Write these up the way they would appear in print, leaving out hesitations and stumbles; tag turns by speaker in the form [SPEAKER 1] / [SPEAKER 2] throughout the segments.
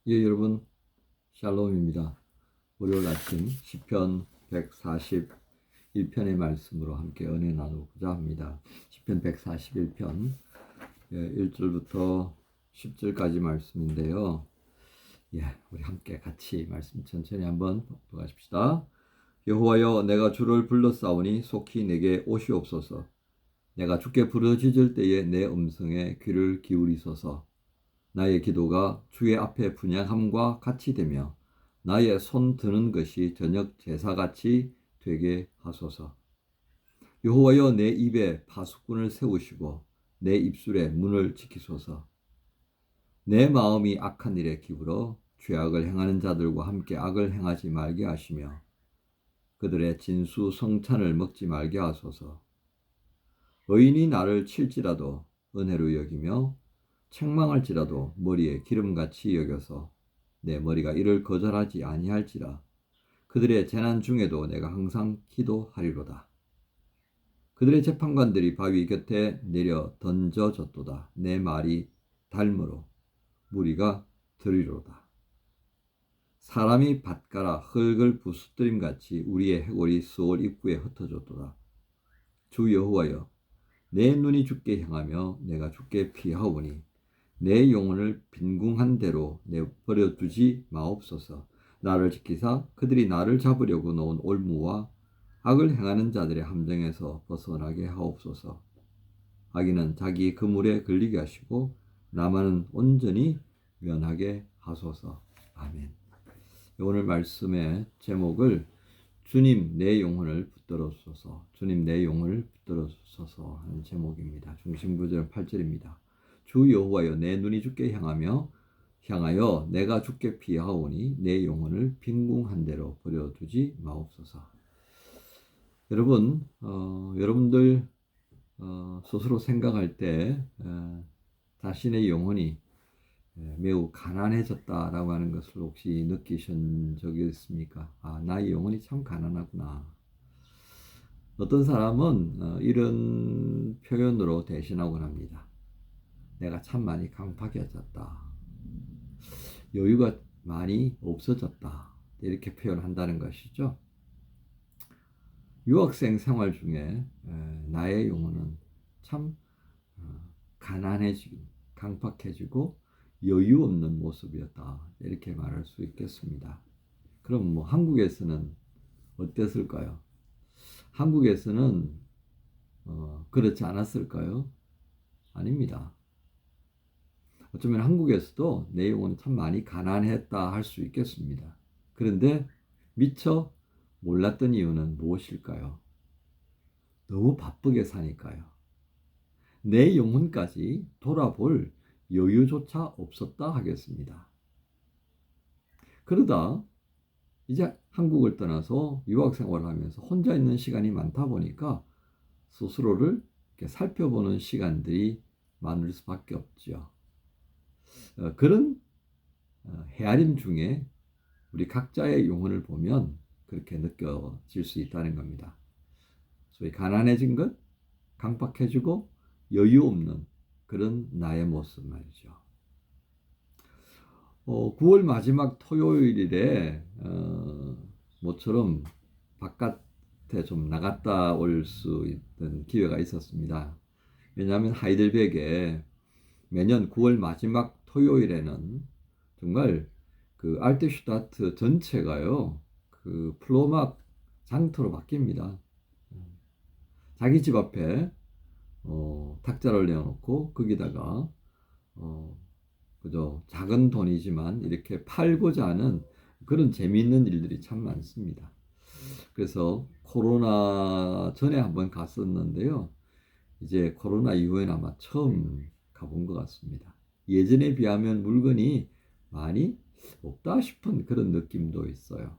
[SPEAKER 1] 예, 여러분, 샬롬입니다. 월요일 아침 시편 141편의 말씀으로 함께 은혜 나누고자 합니다. 시편 141편 1절부터 10절까지 말씀인데요. 예, 우리 함께 같이 말씀 천천히 한번 독독하십시다. 여호와여, 내가 주를 불렀사오니 속히 내게 오시옵소서. 내가 주께 부르짖을 때에 내 음성에 귀를 기울이소서. 나의 기도가 주의 앞에 분향함과 같이 되며 나의 손 드는 것이 저녁 제사같이 되게 하소서. 여호와여, 내 입에 파수꾼을 세우시고 내 입술에 문을 지키소서. 내 마음이 악한 일에 기울어 죄악을 행하는 자들과 함께 악을 행하지 말게 하시며 그들의 진수 성찬을 먹지 말게 하소서. 의인이 나를 칠지라도 은혜로 여기며 책망할지라도 머리에 기름같이 여겨서 내 머리가 이를 거절하지 아니할지라. 그들의 재난 중에도 내가 항상 기도하리로다. 그들의 재판관들이 바위 곁에 내려 던져졌도다. 내 말이 닳으로 무리가 들이로다. 사람이 밭가라 흙을 부스뜨림같이 우리의 해골이 수월 입구에 흩어졌도다. 주 여호와여, 내 눈이 주께 향하며 내가 주께 피하오니 내 영혼을 빈궁한 대로 내버려 두지 마옵소서. 나를 지키사 그들이 나를 잡으려고 놓은 올무와 악을 행하는 자들의 함정에서 벗어나게 하옵소서. 악인은 자기 그물에 걸리게 하시고 나만은 온전히 면하게 하소서. 아멘. 오늘 말씀의 제목을 주님 내 영혼을 붙들어주소서, 주님 내 영혼을 붙들어주소서 하는 제목입니다. 중심 구절은 8절입니다. 주 여호와여, 내 눈이 주께 향하여 내가 주께 피하오니 내 영혼을 빈궁한 대로 버려두지 마옵소서. 여러분들 스스로 생각할 때 자신의 영혼이 매우 가난해졌다라고 하는 것을 혹시 느끼신 적이 있습니까? 나의 영혼이 참 가난하구나. 어떤 사람은 이런 표현으로 대신하곤 합니다. 내가 참 많이 강팍해졌다. 여유가 많이 없어졌다. 이렇게 표현한다는 것이죠. 유학생 생활 중에 나의 영혼은 참 가난해지고 강팍해지고 여유 없는 모습이었다. 이렇게 말할 수 있겠습니다. 그럼 한국에서는 어땠을까요? 한국에서는 그렇지 않았을까요? 아닙니다. 어쩌면 한국에서도 내 영혼은 참 많이 가난했다 할 수 있겠습니다. 그런데 미처 몰랐던 이유는 무엇일까요? 너무 바쁘게 사니까요. 내 영혼까지 돌아볼 여유조차 없었다 하겠습니다. 그러다 이제 한국을 떠나서 유학생활을 하면서 혼자 있는 시간이 많다 보니까 스스로를 이렇게 살펴보는 시간들이 많을 수밖에 없죠. 그런 헤아림 중에 우리 각자의 영혼을 보면 그렇게 느껴질 수 있다는 겁니다. 소위 가난해진 것, 강박해지고 여유 없는 그런 나의 모습 말이죠. 9월 마지막 토요일에 모처럼 바깥에 좀 나갔다 올 수 있는 기회가 있었습니다. 왜냐하면 하이델베르크에 매년 9월 마지막 토요일에는 정말 그 알테슈타트 전체가요, 그 플로막 장터로 바뀝니다. 자기 집 앞에 탁자를 내어놓고 거기다가 그저 작은 돈이지만 이렇게 팔고자 하는 그런 재미있는 일들이 참 많습니다. 그래서 코로나 전에 한번 갔었는데요. 이제 코로나 이후에는 아마 처음 가본 것 같습니다. 예전에 비하면 물건이 많이 없다 싶은 그런 느낌도 있어요.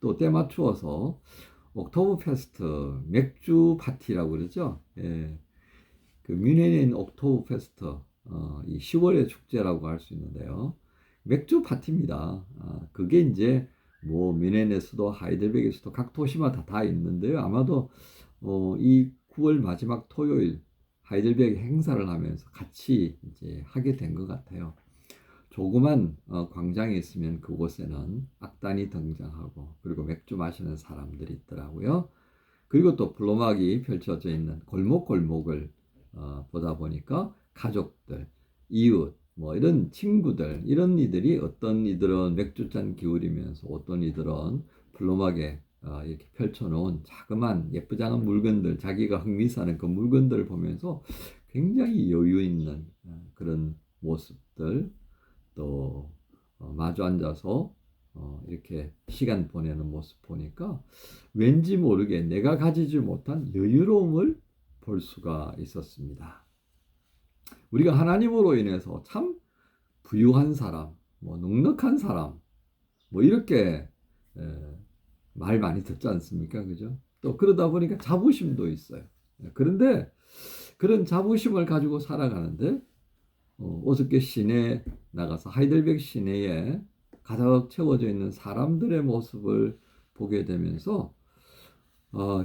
[SPEAKER 1] 또 때 맞추어서 옥토버 페스트 맥주 파티라고 그러죠. 예. 그 뮌헨에 있는 옥토버 페스트 이 10월의 축제라고 할 수 있는데요. 맥주 파티입니다. 그게 이제 뮌헨에서도 하이델베르크에서도 각 도시마다 다 있는데요. 아마도 이 9월 마지막 토요일 하이델베르크 행사를 하면서 같이 이제 하게 된 것 같아요. 조그만 광장이 있으면 그곳에는 악단이 등장하고 그리고 맥주 마시는 사람들이 있더라고요. 그리고 또 플로막이 펼쳐져 있는 골목골목을 보다 보니까 가족들, 이웃, 뭐 이런 친구들, 이런 이들이 어떤 이들은 맥주잔 기울이면서 어떤 이들은 플로막에 이렇게 펼쳐놓은 자그만 예쁘장한 물건들, 자기가 흥미사는 그 물건들을 보면서 굉장히 여유 있는 그런 모습들, 또 마주 앉아서 이렇게 시간 보내는 모습 보니까 왠지 모르게 내가 가지지 못한 여유로움을 볼 수가 있었습니다. 우리가 하나님으로 인해서 참 부유한 사람, 뭐 넉넉한 사람, 뭐 이렇게 말 많이 듣지 않습니까? 그죠? 또 그러다 보니까 자부심도 있어요. 그런데 그런 자부심을 가지고 살아가는데 어저께 시내에 나가서 하이델베르크 시내에 가득 채워져 있는 사람들의 모습을 보게 되면서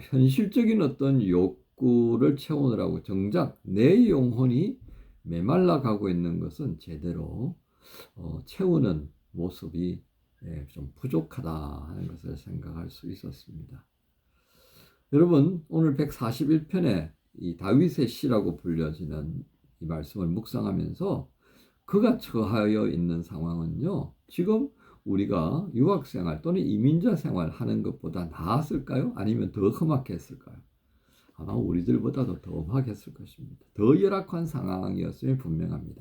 [SPEAKER 1] 현실적인 어떤 욕구를 채우느라고 정작 내 영혼이 메말라 가고 있는 것은 제대로 채우는 모습이 좀 부족하다 하는 것을 생각할 수 있었습니다. 여러분, 오늘 141편에 이 다윗의 시라고 불려지는 이 말씀을 묵상하면서 그가 처하여 있는 상황은요, 지금 우리가 유학생활 또는 이민자 생활 하는 것보다 나았을까요? 아니면 더 험악했을까요? 아마 우리들보다도 더 험악했을 것입니다. 더 열악한 상황이었음이 분명합니다.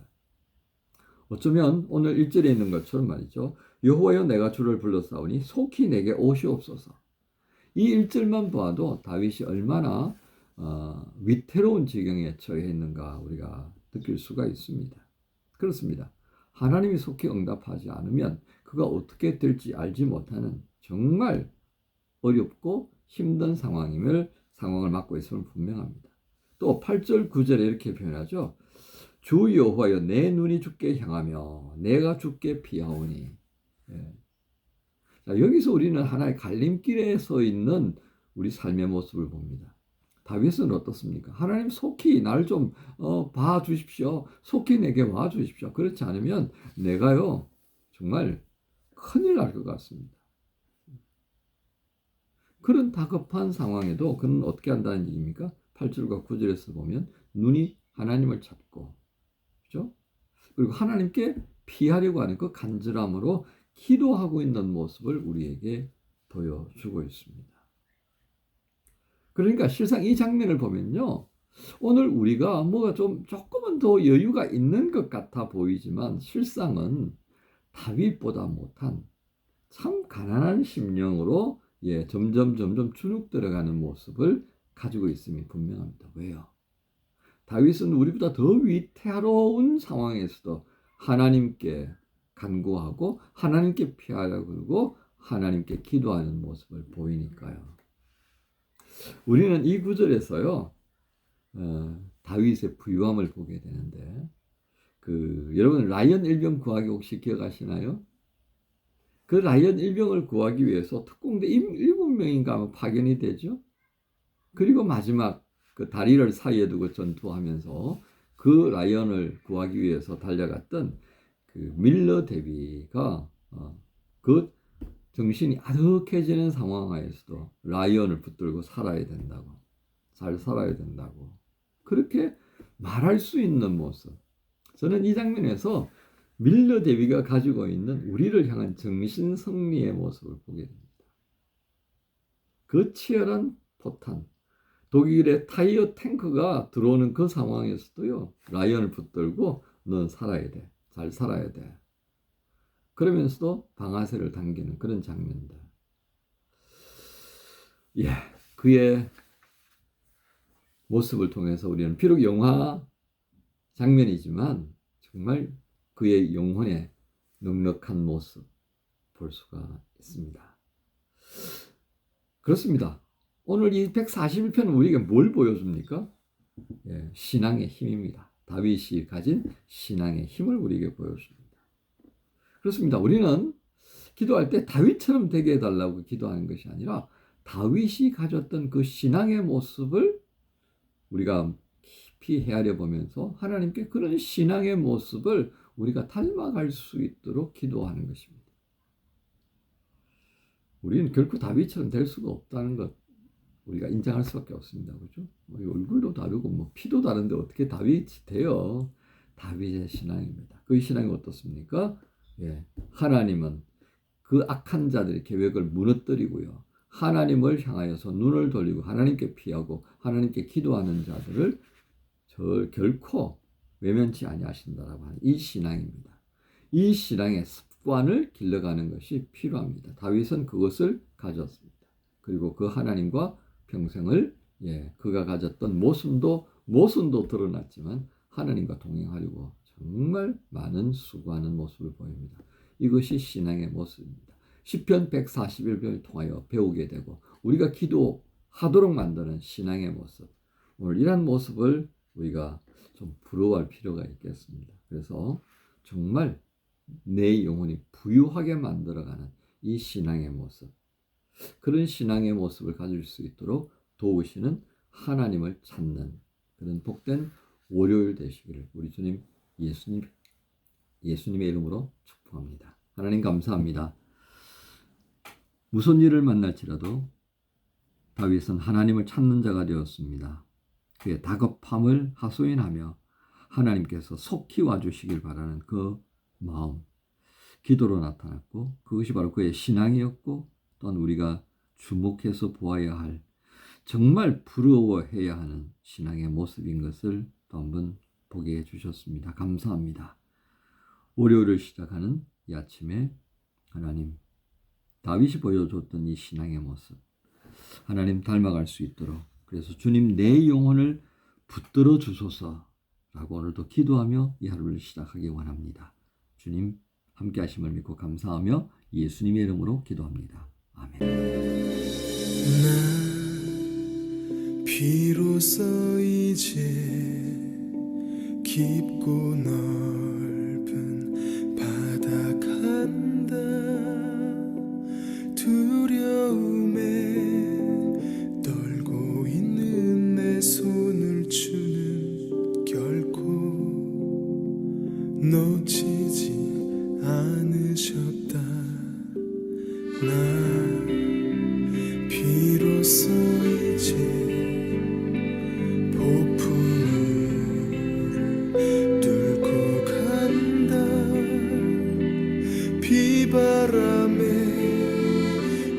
[SPEAKER 1] 어쩌면 오늘 1절에 있는 것처럼 말이죠. 여호와여 내가 주를 불러싸우니 속히 내게 오시옵소서. 이 1절만 봐도 다윗이 얼마나 위태로운 지경에 처해 있는가 우리가 느낄 수가 있습니다. 그렇습니다. 하나님이 속히 응답하지 않으면 그가 어떻게 될지 알지 못하는 정말 어렵고 힘든 상황을 맡고 있음을 분명합니다. 또 8절 9절에 이렇게 표현하죠. 주 여호와여 내 눈이 주께 향하며 내가 주께 피하오니. 자, 여기서 우리는 하나의 갈림길에 서 있는 우리 삶의 모습을 봅니다. 다윗은 어떻습니까? 하나님 속히 날 좀 봐주십시오. 속히 내게 와주십시오. 그렇지 않으면 내가요 정말 큰일 날 것 같습니다. 그런 다급한 상황에도 그는 어떻게 한다는 얘기입니까? 8절과 9절에서 보면 눈이 하나님을 찾고, 그렇죠? 그리고 하나님께 피하려고 하는 그 간절함으로 기도하고 있는 모습을 우리에게 보여주고 있습니다. 그러니까 실상 이 장면을 보면요, 오늘 우리가 뭐가 조금은 더 여유가 있는 것 같아 보이지만 실상은 다윗보다 못한 참 가난한 심령으로 점점 주눅 들어가는 모습을 가지고 있음이 분명합니다. 왜요? 다윗은 우리보다 더 위태로운 상황에서도 하나님께 간구하고 하나님께 피하려고 그러고 하나님께 기도하는 모습을 보이니까요. 우리는 이 구절에서요 다윗의 부유함을 보게 되는데 여러분 라이언 일병 구하기 혹시 기억하시나요? 그 라이언 일병을 구하기 위해서 특공대 7명인가 파견이 되죠. 그리고 마지막 그 다리를 사이에 두고 전투하면서 그 라이언을 구하기 위해서 달려갔던 그 밀러 대비가 그 정신이 아득해지는 상황 하에서도 라이언을 붙들고 살아야 된다고, 잘 살아야 된다고 그렇게 말할 수 있는 모습. 저는 이 장면에서 밀러 대비가 가지고 있는 우리를 향한 정신 승리의 모습을 보게 됩니다. 그 치열한 포탄, 독일의 타이어 탱크가 들어오는 그 상황에서도요, 라이언을 붙들고 넌 살아야 돼, 잘 살아야 돼. 그러면서도 방아쇠를 당기는 그런 장면들. 그의 모습을 통해서 우리는 비록 영화 장면이지만 정말 그의 영혼의 넉넉한 모습 볼 수가 있습니다. 그렇습니다. 오늘 이 141편은 우리에게 뭘 보여줍니까? 신앙의 힘입니다. 다윗이 가진 신앙의 힘을 우리에게 보여줍니다. 그렇습니다. 우리는 기도할 때 다윗처럼 되게 해달라고 기도하는 것이 아니라 다윗이 가졌던 그 신앙의 모습을 우리가 깊이 헤아려 보면서 하나님께 그런 신앙의 모습을 우리가 닮아갈 수 있도록 기도하는 것입니다. 우리는 결코 다윗처럼 될 수가 없다는 것 우리가 인정할 수밖에 없습니다. 그죠? 얼굴도 다르고 뭐 피도 다른데 어떻게 다윗이 돼요? 다윗의 신앙입니다. 그 신앙이 어떻습니까? 예, 하나님은 그 악한 자들의 계획을 무너뜨리고요. 하나님을 향하여서 눈을 돌리고 하나님께 피하고 하나님께 기도하는 자들을 결코 외면치 아니하신다라고 하는 이 신앙입니다. 이 신앙의 습관을 길러가는 것이 필요합니다. 다윗은 그것을 가졌습니다. 그리고 그 하나님과 평생을 그가 가졌던 모순도 드러났지만 하나님과 동행하려고 정말 많은 수고하는 모습을 보입니다. 이것이 신앙의 모습입니다. 시편 141편을 통하여 배우게 되고 우리가 기도하도록 만드는 신앙의 모습. 오늘 이런 모습을 우리가 좀 부러워할 필요가 있겠습니다. 그래서 정말 내 영혼이 부유하게 만들어가는 이 신앙의 모습. 그런 신앙의 모습을 가질 수 있도록 도우시는 하나님을 찾는 그런 복된 월요일 되시기를 우리 주님 예수님의 이름으로 축복합니다. 하나님 감사합니다. 무슨 일을 만날지라도 다윗은 하나님을 찾는 자가 되었습니다. 그의 다급함을 하소연하며 하나님께서 속히 와주시길 바라는 그 마음, 기도로 나타났고 그것이 바로 그의 신앙이었고 또한 우리가 주목해서 보아야 할 정말 부러워해야 하는 신앙의 모습인 것을 또 한번 보게 해주셨습니다. 감사합니다. 월요일을 시작하는 이 아침에 하나님 다윗이 보여줬던 이 신앙의 모습 하나님 닮아갈 수 있도록 그래서 주님 내 영혼을 붙들어 주소서라고 오늘도 기도하며 이 하루를 시작하기 원합니다. 주님 함께 하심을 믿고 감사하며 예수님의 이름으로 기도합니다. 아멘.
[SPEAKER 2] 난 비로소 이제 깊고 넓은 바다 간다. 두려움에 떨고 있는 내 손을 주는 결코 놓치지 않으셨다. 난 비로소 이제 폭풍을 뚫고 간다. 비바람에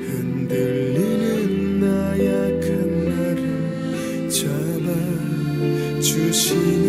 [SPEAKER 2] 흔들리는 나약한 나를 잡아주시니